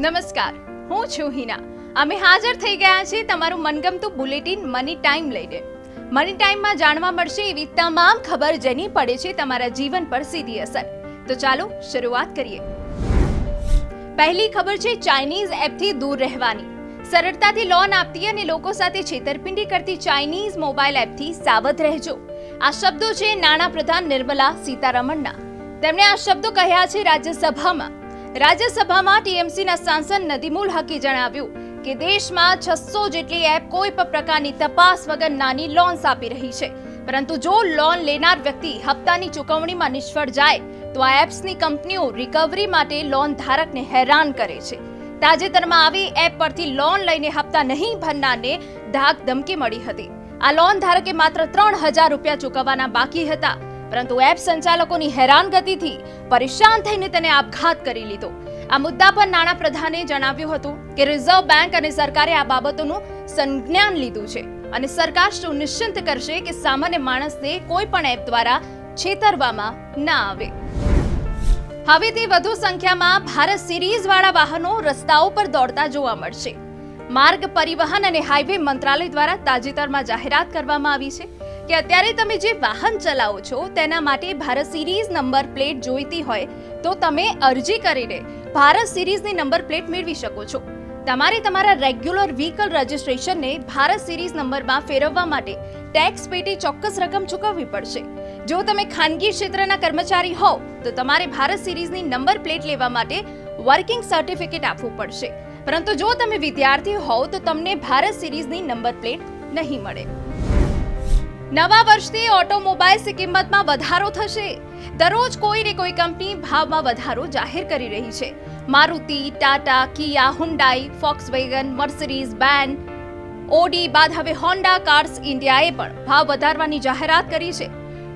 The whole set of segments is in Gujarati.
નમસ્કાર, હું છું હિના. અમે હાજર થઈ ગયા છીએ તમારું મનગમતું બુલેટિન મની ટાઈમ લઈને. મની ટાઈમમાં જાણવા મળશે એવી તમામ ખબર જેની પડે છે તમારા જીવન પર સીધી અસર. તો ચાલો શરૂઆત કરીએ. પહેલી ખબર છે ચાઇનીઝ એપથી દૂર રહેવાની. સરળતાથી લોન આપતી અને લોકો સાથે છેતરપિંડી કરતી ચાઇનીઝ મોબાઈલ એપથી સાવધ રહેજો. આ શબ્દો છે નાણાપ્રધાન નિર્મલા સીતારમણના. તેમણે આ શબ્દો કહ્યા છે રાજ્યસભામાં ટીએમસીના સાંસદ નદીમુલ હકે જણાવ્યું કે દેશમાં 600 જેટલી એપ કોઈ પણ પ્રકારની તપાસ વગર નાની લોન્સ આપી રહી છે, પરંતુ જો લોન લેનાર વ્યક્તિ હપ્તાની ચૂકવણીમાં નિષ્ફળ જાય તો આ એપ્સની કંપનીઓ રિકવરી માટે લોન ધારકને હેરાન કરે છે. તાજેતરમાં આવી એપ પરથી લોન લઈને હપ્તા નહીં ભરનારને ધાક ધમકી મળી હતી. આ લોન ધારકે માત્ર 3000 રૂપિયા ચૂકવવાના બાકી હતા, પરંતુ એપ સંચાલકોની હેરાનગતિથી પરેશાન થઈને તેને આપઘાત કરી લીધો. આ મુદ્દા પર નાણાપ્રધાને જણાવ્યું હતું કે રિઝર્વ બેંક અને સરકારે આ બાબતોનું સંજ્ઞાન લીધું છે અને સરકાર સુનિશ્ચિત કરશે કે સામાન્ય માણસને કોઈ પણ એપ દ્વારા છેતરવામાં ના આવે. હવેથી વધુ સંખ્યામાં ભારત સિરીઝ વાળા વાહનો રસ્તાઓ પર દોડતા જોવા મળશે. માર્ગ પરિવહન અને હાઈવે મંત્રાલય દ્વારા તાજેતરમાં જાહેરાત કરવામાં આવી છે કે અત્યારે તમે જે વાહન ચલાવો છો તેના માટે ભારત સિરીઝ નંબર પ્લેટ જોઈતી હોય તો તમે અરજી કરીને ભારત સિરીઝની નંબર પ્લેટ મેળવી શકો છો. તમારે તમારા રેગ્યુલર વ્હીકલ રજિસ્ટ્રેશનને ભારત સિરીઝ નંબરમાં ફેરવવા માટે ટેક્સ પેટે ચોક્કસ રકમ ચૂકવવી પડશે. જો તમે ખાનગી ક્ષેત્રના કર્મચારી હોવ તો તમારે ભારત સિરીઝની નંબર પ્લેટ લેવા માટે વર્કિંગ સર્ટિફિકેટ આપવું પડશે, પરંતુ જો તમે વિદ્યાર્થી હોવ તો તમને ભારત સિરીઝની નંબર પ્લેટ નહીં મળે. નવા વર્ષથી ઓટોમોબાઈલ્સની કિંમતમાં વધારો થશે. દરરોજ કોઈ ને કોઈ કંપની ભાવમાં વધારો જાહેર કરી રહી છે. Maruti, Tata, Kia, Hyundai, Volkswagen, Mercedes Benz, Audi બાદ હવે હોન્ડા કાર્સ ઇન્ડિયાએ પણ ભાવ વધારવાની જાહેરાત કરી છે.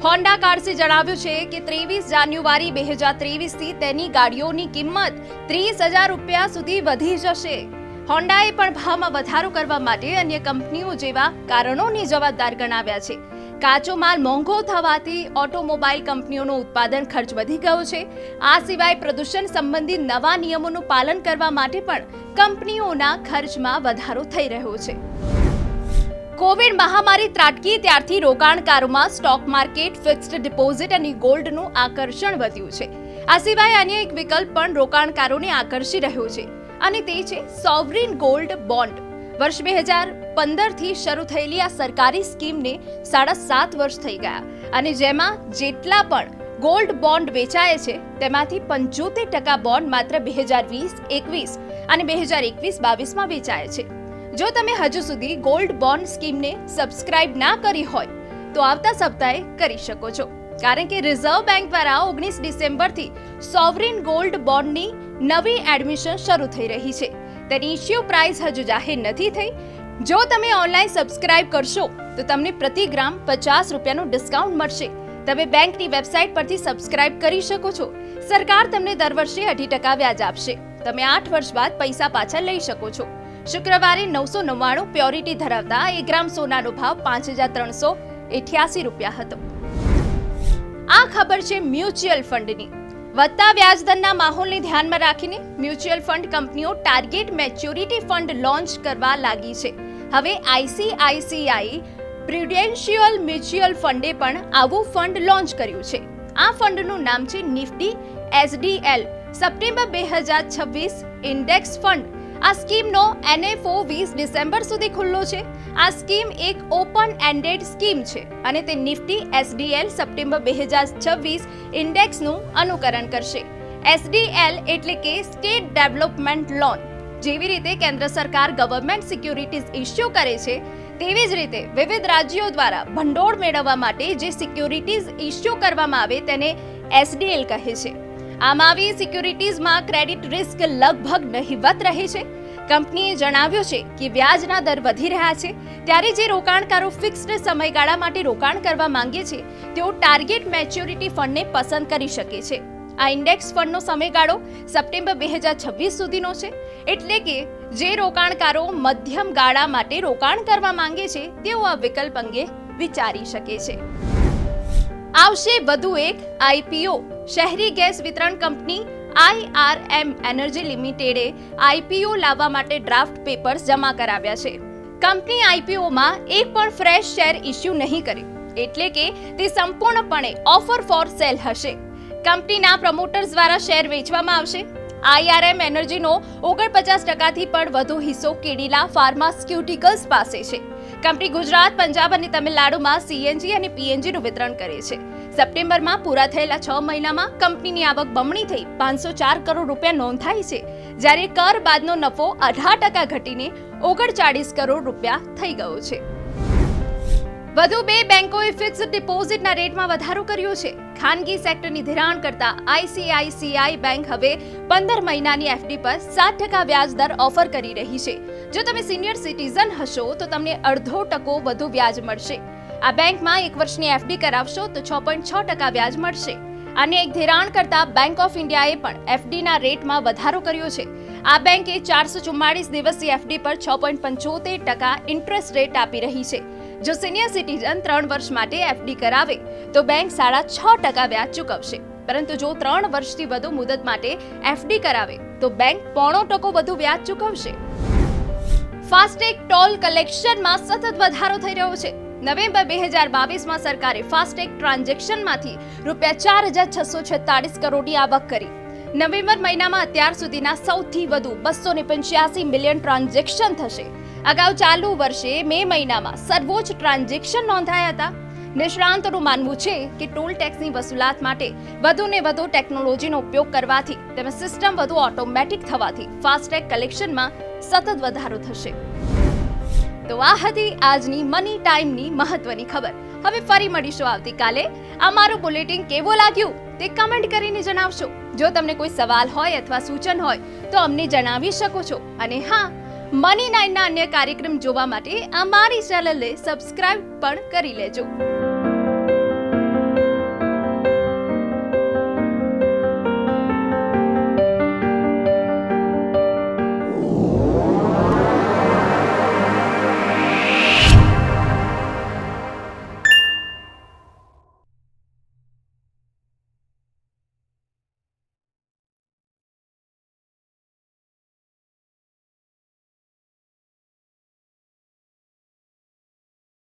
હોન્ડા કાર્સે જણાવ્યું છે કે 23 જાન્યુઆરી 2023 થી તેની ગાડીઓની કિંમત 30,000 રૂપિયા સુધી વધી જશે. હોન્ડાએ પણ ભાવમાં વધારો કરવા માટે અન્ય કંપનીઓ જેવા કારણોની જવાબદાર ગણાવ્યા છે. કાચો માલ મોંઘો થવાથી ઓટોમોબાઈલ કંપનીઓનો ઉત્પાદન ખર્ચ વધી ગયો છે. આ સિવાય પ્રદૂષણ સંબંધિત નવા નિયમોનું પાલન કરવા માટે પણ કંપનીઓના ખર્ચમાં વધારો થઈ રહ્યો છે. કોવિડ મહામારી ત્રાટકી ત્યારથી રોકાણકારોમાં સ્ટોક માર્કેટ, ફિક્સ્ડ ડિપોઝિટ અને ગોલ્ડનું આકર્ષણ વધ્યું છે. આ સિવાય અન્ય એક વિકલ્પ પણ રોકાણકારોને આકર્ષી રહ્યો છે અને તે છે સોવરિન ગોલ્ડ બોન્ડ. વર્ષ 2015 થી શરૂ થયેલી આ સરકારી સ્કીમને 7.5 વર્ષ થઈ ગયા અને જેમાં જેટલા પણ ગોલ્ડ બોન્ડ વેચાય છે તેમાંથી 75% બોન્ડ માત્ર 2020-21 અને 2021-22માં વેચાય છે. જો તમે હજુ સુધી ગોલ્ડ બોન્ડ સ્કીમને સબસ્ક્રાઇબ ના કરી હોય તો આવતા સપ્તાહે કરી શકો છો, કારણ કે રિઝર્વ બેંક દ્વારા 19 ડિસેમ્બરથી સોવરિન ગોલ્ડ બોન્ડની નવી એડમિશન શરૂ થઈ રહી છે. તેની ઇશ્યુ પ્રાઇસ હજુ જાહેર નથી થઈ. જો તમે ઓનલાઈન સબસ્ક્રાઇબ કરશો તો તમને પ્રતિ ગ્રામ 50 રૂપિયાનું ડિસ્કાઉન્ટ મળશે. તમે બેંકની વેબસાઇટ પરથી સબસ્ક્રાઇબ કરી શકો છો. સરકાર તમને દર વર્ષે 8% વ્યાજ આપશે. તમે 8 વર્ષ બાદ પૈસા પાછા લઈ શકો છો. શુક્રવારે 999 પ્યોરિટી ધરાવતા 1 ગ્રામ સોનાનો ભાવ 5,388 રૂપિયા હતો. આ ખબર છે મ્યુચ્યુઅલ ફંડની. વધતા વ્યાજદરના માહોલને ધ્યાનમાં રાખીને મ્યુચ્યુઅલ ફંડ કંપનીઓ ટાર્ગેટ મેચ્યોરિટી ફંડ લોન્ચ કરવા લાગી છે. હવે આઈસીઆઈસીઆઈ પ્રુડેન્શિયલ મ્યુચ્યુઅલ ફંડે પણ આવું ફંડ લોન્ચ કર્યું છે. આ ફંડનું નામ છે નિફ્ટી એસડીએલ સપ્ટેમ્બર 2026 ઇન્ડેક્સ ફંડ. આ સ્કીમનો NFO 20 ડિસેમ્બર સુધી ખુલ્લો છે. આ સ્કીમ એક ઓપન એન્ડેડ સ્કીમ છે અને તે નિફ્ટી એસડીએલ સપ્ટેમ્બર 2026 ઇન્ડેક્સનું અનુકરણ કરશે. એસડીએલ એટલે કે સ્ટેટ ડેવલપમેન્ટ લોન. જેવી રીતે કેન્દ્ર સરકાર ગવર્મેન્ટ સિક્યુરિટીઝ ઇસ્યુ કરે છે તેવી જ રીતે વિવિધ રાજ્યો દ્વારા ભંડોળ મેળવવા માટે જે સિક્યુરિટીઝ ઇસ્યુ કરવામાં આવે તેને એસડીએલ કહે છે. આમ આવી સિક્યુરિટીઝમાં ક્રેડિટ રિસ્ક લગભગ નહિવત રહે છે. કંપનીએ જણાવ્યું છે કે વ્યાજના દર વધી રહ્યા છે, ત્યારે જે રોકાણકારો ફિક્સ્ડ સમયગાળા માટે રોકાણ કરવા માંગે છે તેઓ ટાર્ગેટ મેચ્યોરિટી ફંડને પસંદ કરી શકે છે. આ ઇન્ડેક્સ ફંડનો સમયગાળો સપ્ટેમ્બર 2026 સુધીનો છે, એટલે કે જે રોકાણકારો મધ્યમ ગાળા માટે રોકાણ કરવા માંગે છે તેઓ આ વિકલ્પ અંગે વિચારી શકે છે. આવશે વધુ એક આઈપીઓ. શહેરી ગેસ વિતરણ કંપની IRM એનર્જી લિમિટેડે IPO લાવવા માટે ડ્રાફ્ટ પેપર્સ જમા કરાવ્યા છે. કંપની IPOમાં એક પણ ફ્રેશ શેર ઇસ્યુ નહીં કરે, એટલે કે તે સંપૂર્ણપણે ઓફર ફોર સેલ હશે. કંપનીના પ્રમોટર્સ દ્વારા શેર વેચવામાં આવશે. IRM એનર્જીનો 49% પણ વધુ હિસ્સો કેડિલા ફાર્માસ્યુટિકલ્સ પાસે છે. કંપની ગુજરાત, પંજાબ અને તમિલનાડુમાં CNG અને PNG નું વિતરણ કરે છે. સપ્ટેમ્બરમાં પૂરા થયેલા 6 મહિનામાં કંપનીની આવક બમણી થઈ 504 કરોડ રૂપિયા નોંધાઈ છે, જ્યારે કર બાદનો નફો 18% ઘટીને 39 કરોડ રૂપિયા થઈ ગયો છે. વધુ 2 બેંકોએ ફિક્સ્ડ ડિપોઝિટના રેટમાં વધારો કર્યો છે. ખાનગી સેક્ટરની ધિરાણ કરતા ICICI બેંક હવે 15 મહિનાની FD પર 7% વ્યાજ દર ઓફર કરી રહી છે. જો તમે સિનિયર સિટીઝન હશો તો તમને 0.5% વધુ વ્યાજ મળશે. આ બેંકમાં 1 વર્ષની FD કરાવશો તો 6.6% વ્યાજ મળશે. અને એક ધિરાણ કરતા બેંક ઓફ ઇન્ડિયાએ પણ FD ના રેટમાં વધારો કર્યો છે. આ બેંકે 444 દિવસની FD પર 6.75% ઇન્ટરેસ્ટ રેટ આપી રહી છે. જો સિનિયર સિટીઝન 3 વર્ષ માટે FD કરાવે તો બેંક 6.5% વ્યાજ ચૂકવશે, પરંતુ જો 3 વર્ષથી વધુ મુદત માટે FD કરાવે તો બેંક 0.5% વધુ વ્યાજ ચૂકવશે. ફાસ્ટેગ ટોલ કલેક્શનમાં સતત વધારો થઈ રહ્યો છે. નવેમ્બર 2022માં સરકારે ફાસ્ટેગ ટ્રાન્ઝેક્શનમાંથી ₹4,646 કરોડની આવક કરી. નવેમ્બર મહિનામાં અત્યાર સુધીના સૌથી વધુ 285 મિલિયન ટ્રાન્ઝેક્શન થશે. અગાઉ ચાલુ વર્ષે મે મહિનામાં સર્વોચ્ચ ટ્રાન્ઝેક્શન નોંધાયા હતા. નિષ્ણાંતોનું માનવું છે કે ટોલ ટેક્સની વસૂલાત માટે વધુને વધુ ટેકનોલોજીનો ઉપયોગ કરવાથી તેમજ સિસ્ટમ વધુ ઓટોમેટિક થવાથી ફાસ્ટેગ કલેક્શનમાં સતત વધારો થશે. તો આ હતી આજની મની ટાઈમની મહત્વની ખબર. હવે ફરી મળીશું આવતીકાલે. અમારું બુલેટિન કેવું લાગ્યું તે કમેન્ટ કરીને જણાવશો. જો તમને કોઈ સવાલ હોય અથવા સૂચન હોય તો અમને જણાવી શકો છો. અને હા, મની 9ના અન્ય કાર્યક્રમ જોવા માટે અમારી ચેનલને સબસ્ક્રાઇબ પણ કરી લેજો.